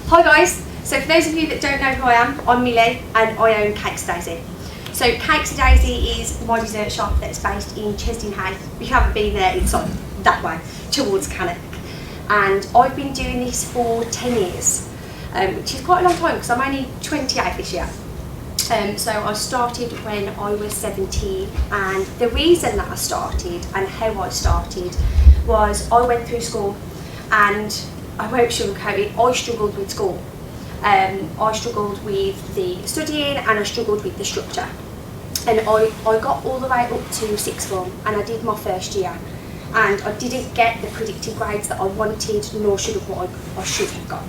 Hi guys, so for those of you that don't know who I am, I'm Millie and I own Cakes of Daisy. So Cakes of Daisy is my dessert shop that's based in Chesdin Hay. If you haven't been there, it's on that way, towards Cannock. And I've been doing this for 10 years, which is quite a long time because I'm only 28 this year. So I started when I was 17, and the reason that I started and how I started was I went through school, and I won't sugarcoat it, I struggled with school. I struggled with the studying and I struggled with the structure. And I got all the way up to sixth form and I did my first year, and I didn't get the predicted grades that I wanted, nor should have what I should have got.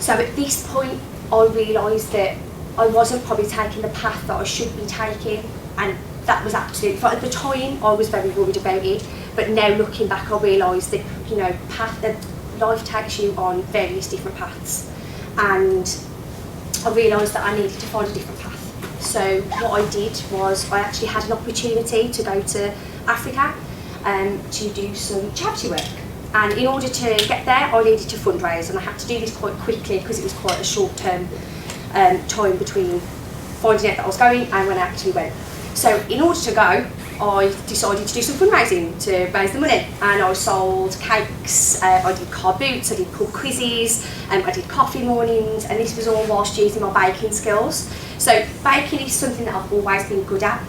So at this point I realised that I wasn't probably taking the path that I should be taking, and that was absolutely fine. At the time I was very worried about it, but now looking back I realised that, you know, life takes you on various different paths, and I realised that I needed to find a different path. So what I did was I actually had an opportunity to go to Africa to do some charity work, and in order to get there I needed to fundraise, and I had to do this quite quickly because it was quite a short term time between finding out that I was going and when I actually went. So in order to go, I decided to do some fundraising to raise the money, and I sold cakes, I did car boots, I did pub quizzes, I did coffee mornings, and this was all whilst using my baking skills. So baking is something that I've always been good at.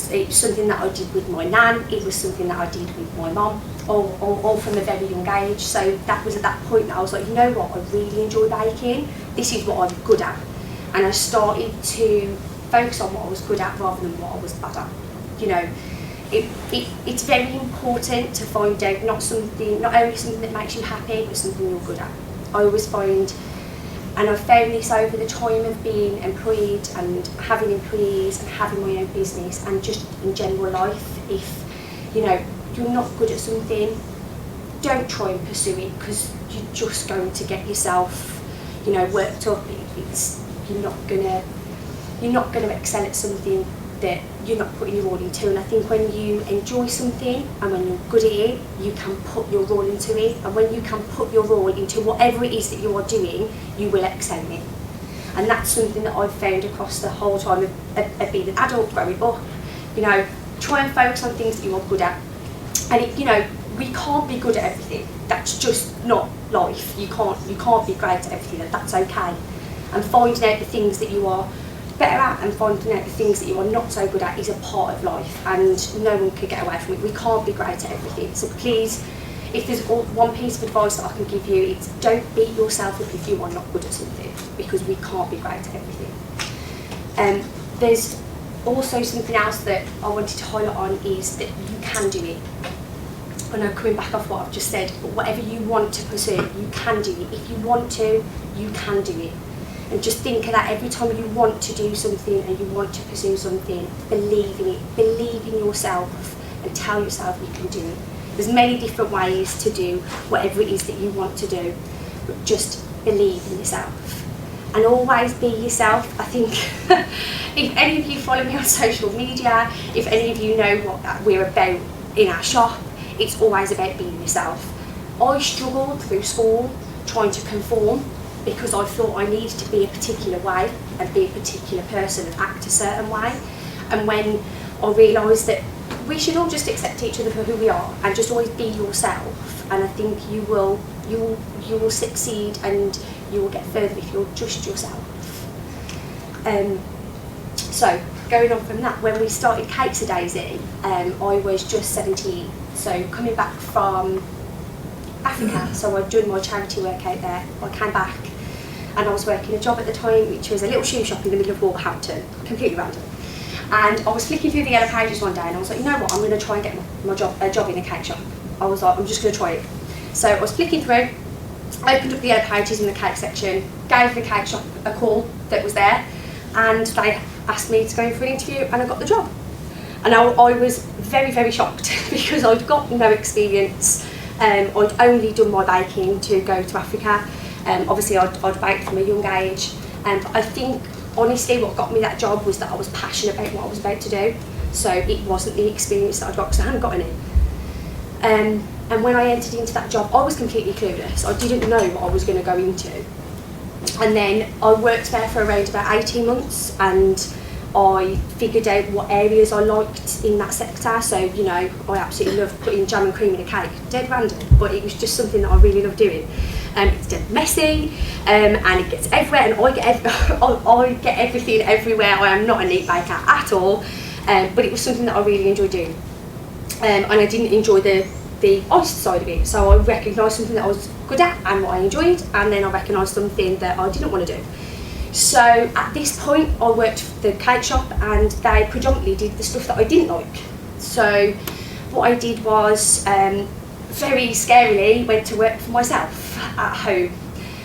It's something that I did with my nan, it was something that I did with my mum, all from a very young age. So that was at that point that I was like, you know what, I really enjoy baking, this is what I'm good at. And I started to focus on what I was good at rather than what I was bad at. You know, it's very important to find out not only something that makes you happy, but something you're good at. I always find, and I've found this over the time of being employed and having employees and having my own business and just in general life, if you know you're not good at something, don't try and pursue it, because you're just going to get yourself, you know, worked up. You're not going to excel at something that you're not putting your all into. And I think when you enjoy something and when you're good at it, you can put your all into it, and when you can put your all into whatever it is that you are doing, you will excel in it. And that's something that I've found across the whole time of being an adult growing up. You know, try and focus on things that you are good at. And you know, we can't be good at everything. That's just not life. You can't be great at everything, and that's okay. And finding out the things that you are better at and finding out the things that you are not so good at is a part of life, and no one can get away from it. We can't be great at everything. So please, if there's one piece of advice that I can give you, it's don't beat yourself up if you are not good at something, because we can't be great at everything. There's also something else that I wanted to highlight on, is that you can do it. I know, coming back off what I've just said, but whatever you want to pursue, you can do it. If you want to, you can do it. And just think of that every time you want to do something and you want to pursue something, believe in it, believe in yourself, and tell yourself you can do it. There's many different ways to do whatever it is that you want to do, but just believe in yourself. And always be yourself. I think if any of you follow me on social media, if any of you know what we're about in our shop, it's always about being yourself. I struggled through school trying to conform, because I thought I needed to be a particular way and be a particular person and act a certain way. And when I realised that we should all just accept each other for who we are and just always be yourself, and I think you will succeed and you will get further if you're just yourself. So going on from that, when we started Cakes of Daisy, I was just 17. So coming back from Africa, so I'd done my charity work out there, I came back and I was working a job at the time which was a little shoe shop in the middle of Wolverhampton, completely random. And I was flicking through the yellow pages one day and I was like, you know what, I'm going to try and get a job in a cake shop. I was like, I'm just going to try it. So I was flicking through, opened up the yellow pages in the cake section, gave the cake shop a call that was there, and they asked me to go in for an interview, and I got the job. And I was very, very shocked because I'd got no experience. I'd only done my baking to go to Africa. Obviously I'd baked from a young age, but I think honestly what got me that job was that I was passionate about what I was about to do. So it wasn't the experience that I'd got, because I hadn't got any. And when I entered into that job, I was completely clueless. I didn't know what I was going to go into. And then I worked there for around about 18 months, and I figured out what areas I liked in that sector. So, you know, I absolutely love putting jam and cream in a cake. Dead random, but it was just something that I really love doing. It's dead messy, and it gets everywhere, and I get everything everywhere. I am not a neat baker at all, but it was something that I really enjoyed doing. And I didn't enjoy the ice side of it, so I recognised something that I was good at and what I enjoyed, and then I recognised something that I didn't want to do. So at this point I worked for the cake shop, and they predominantly did the stuff that I didn't like. So what I did was, very scarily, went to work for myself at home.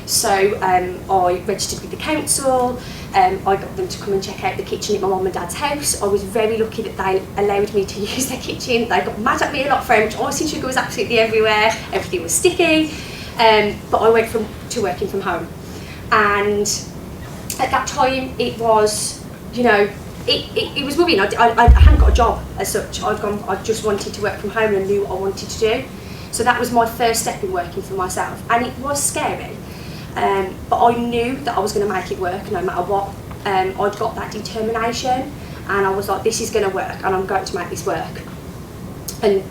So I registered with the council, I got them to come and check out the kitchen at my mum and dad's house. I was very lucky that they allowed me to use their kitchen. They got mad at me a lot for how much icing sugar was absolutely everywhere, everything was sticky, but I went to working from home. And at that time it was, you know, it was worrying. I hadn't got a job as such. I just wanted to work from home and knew what I wanted to do. So that was my first step in working for myself, and it was scary. But I knew that I was going to make it work no matter what. I'd got that determination, and I was like, this is going to work, and I'm going to make this work. And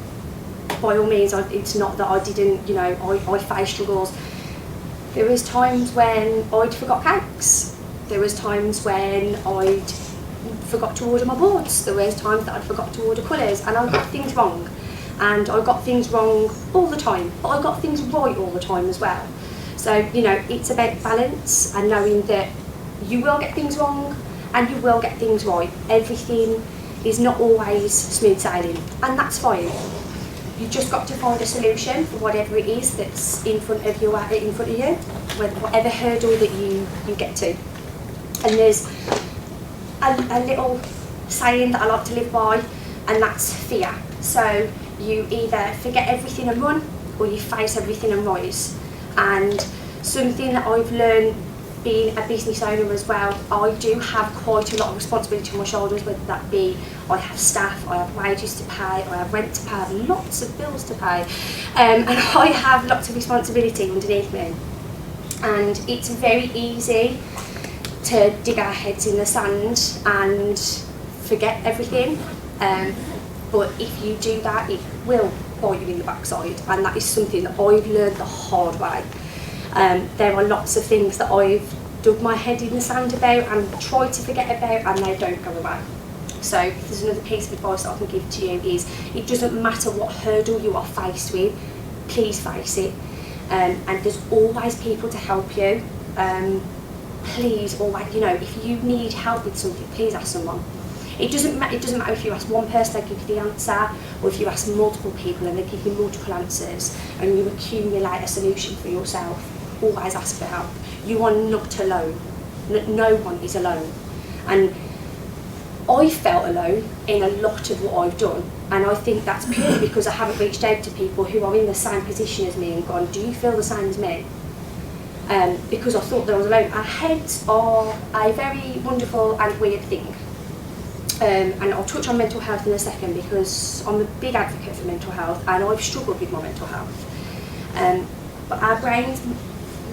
by all means, it's not that I didn't, you know, I faced struggles. There was times when I'd forgot cakes. There was times when I'd forgot to order my boards. There was times that I'd forgot to order colours, and I got things wrong. And I got things wrong all the time, but I got things right all the time as well. So, you know, it's about balance and knowing that you will get things wrong and you will get things right. Everything is not always smooth sailing, and that's fine. You've just got to find a solution for whatever it is that's in front of you, whatever hurdle that you get to. And there's a little saying that I like to live by, and that's fear. So you either forget everything and run, or you face everything and rise. And something that I've learned being a business owner as well, I do have quite a lot of responsibility on my shoulders, whether that be I have staff, I have wages to pay, I have rent to pay, I have lots of bills to pay, and I have lots of responsibility underneath me. And it's very easy to dig our heads in the sand and forget everything, but if you do that, it will bite you in the backside, and that is something that I've learned the hard way. There are lots of things that I've dug my head in the sand about and tried to forget about, and they don't go away. So if there's another piece of advice that I can give to you is, it doesn't matter what hurdle you are faced with, please face it, and there's always people to help you. Please always, you know, if you need help with something, please ask someone. It doesn't matter if you ask one person, they give you the answer, or if you ask multiple people and they give you multiple answers, and you accumulate a solution for yourself. Always ask for help. You are not alone. No one is alone. And I felt alone in a lot of what I've done, and I think that's purely because I haven't reached out to people who are in the same position as me and gone, do you feel the same as me? Because I thought that I was alone. Our heads are a very wonderful and weird thing. And I'll touch on mental health in a second, because I'm a big advocate for mental health, and I've struggled with my mental health. But our brains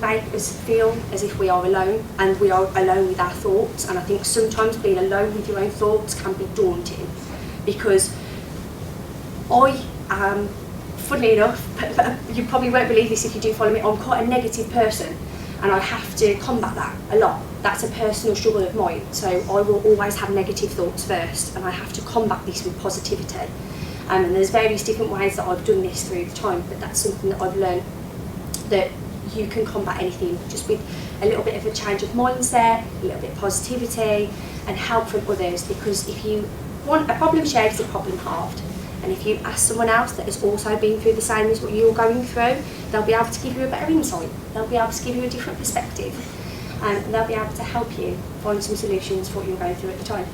make us feel as if we are alone, and we are alone with our thoughts. And I think sometimes being alone with your own thoughts can be daunting, because I am, funnily enough, but you probably won't believe this if you do follow me, I'm quite a negative person, and I have to combat that a lot. That's a personal struggle of mine, so I will always have negative thoughts first, and I have to combat this with positivity. And there's various different ways that I've done this through the time, but that's something that I've learned, that you can combat anything just with a little bit of a change of mindset, a little bit of positivity, and help from others. Because if you want a problem shared, it's a problem halved. And if you ask someone else that has also been through the same as what you're going through, they'll be able to give you a better insight. They'll be able to give you a different perspective. And they'll be able to help you find some solutions for what you're going through at the time.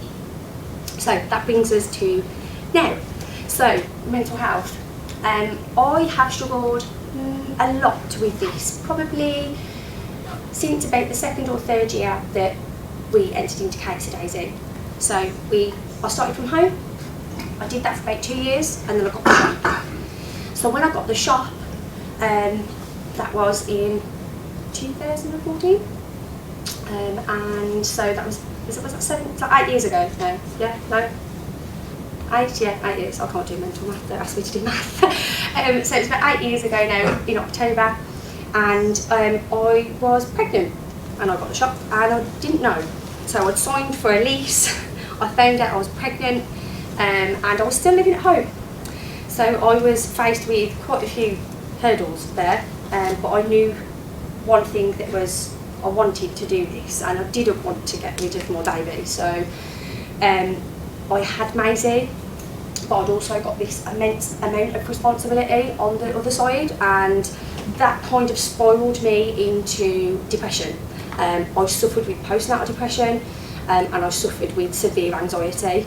So that brings us to now. So, mental health. I have struggled a lot with this, probably since about the second or third year that we entered into Cakes of Daisy. So I started from home. I did that for about 2 years, and then I got the shop. So when I got the shop, that was in 2014. And so that was that 7, it's like 8 years ago? No, yeah, no, 8, yeah, 8 years. I can't do mental math, they asked me to do math. So it's about 8 years ago now, in October, and I was pregnant, and I got the shock, and I didn't know. So I'd signed for a lease, I found out I was pregnant, and I was still living at home. So I was faced with quite a few hurdles there, but I knew one thing that was, I wanted to do this, and I didn't want to get rid of my baby. So I had Maisie, but I'd also got this immense amount of responsibility on the other side, and that kind of spiralled me into depression. I suffered with postnatal depression, and I suffered with severe anxiety,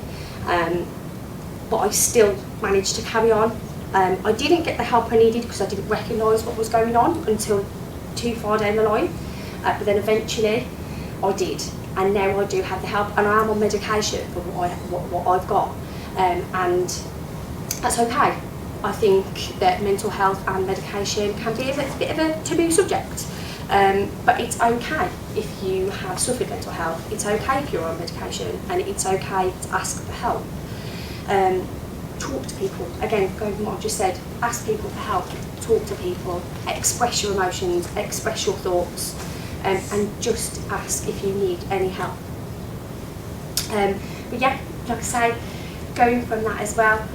but I still managed to carry on. I didn't get the help I needed because I didn't recognise what was going on until too far down the line, but then eventually I did, and now I do have the help, and I am on medication for what I've got, and that's okay. I think that mental health and medication can be a bit of a taboo subject, but it's okay if you have suffered mental health, it's okay if you're on medication, and it's okay to ask for help. Talk to people, again, going from what I've just said, ask people for help, talk to people, express your emotions, express your thoughts, and just ask if you need any help. But yeah, like I say, going from that as well,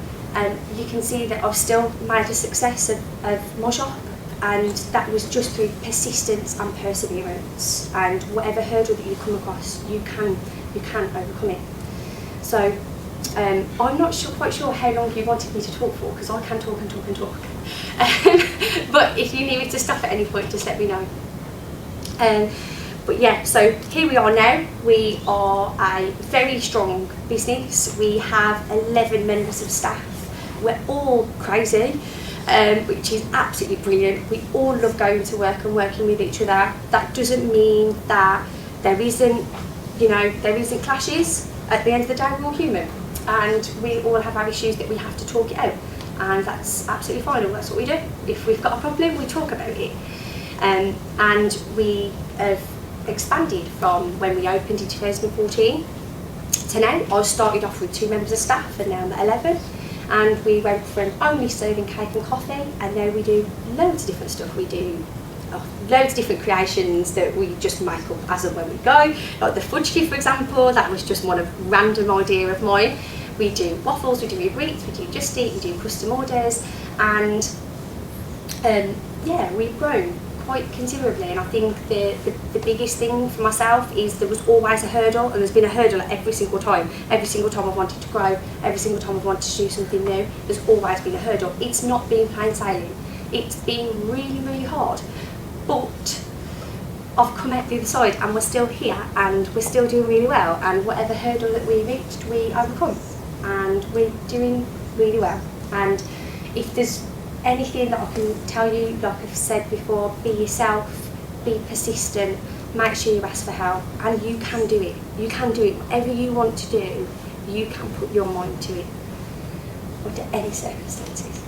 you can see that I've still made a success of my shop, and that was just through persistence and perseverance, and whatever hurdle that you come across, you can overcome it. So I'm not quite sure how long you wanted me to talk for, because I can talk and talk and talk. But if you need me to stop at any point, just let me know. But yeah, so here we are now. We are a very strong business. We have 11 members of staff. We're all crazy, which is absolutely brilliant. We all love going to work and working with each other. That doesn't mean that there isn't clashes. At the end of the day, we're all human, and we all have our issues that we have to talk it out, and that's absolutely fine, and that's what we do. If we've got a problem, we talk about it. And we have expanded from when we opened in 2014 to now. I started off with 2 members of staff, and now I'm at 11. And we went from only serving cake and coffee, and now we do loads of different stuff. We do loads of different creations that we just make up as and when we go. Like the fudge cake, for example, that was just one random idea of mine. We do waffles, we do Uber Eats, we do Just Eat, we do custom orders, and yeah, we've grown quite considerably. And I think the biggest thing for myself is there was always a hurdle, and there's been a hurdle at every single time. Every single time I've wanted to grow, every single time I've wanted to do something new, there's always been a hurdle. It's not been plain sailing. It's been really, really hard. But I've come out the other side, and we're still here, and we're still doing really well, and whatever hurdle that we reached, we overcome, and we're doing really well. And if there's anything that I can tell you, like I've said before, be yourself, be persistent, make sure you ask for help, and you can do it. You can do it. Whatever you want to do, you can put your mind to it under any circumstances.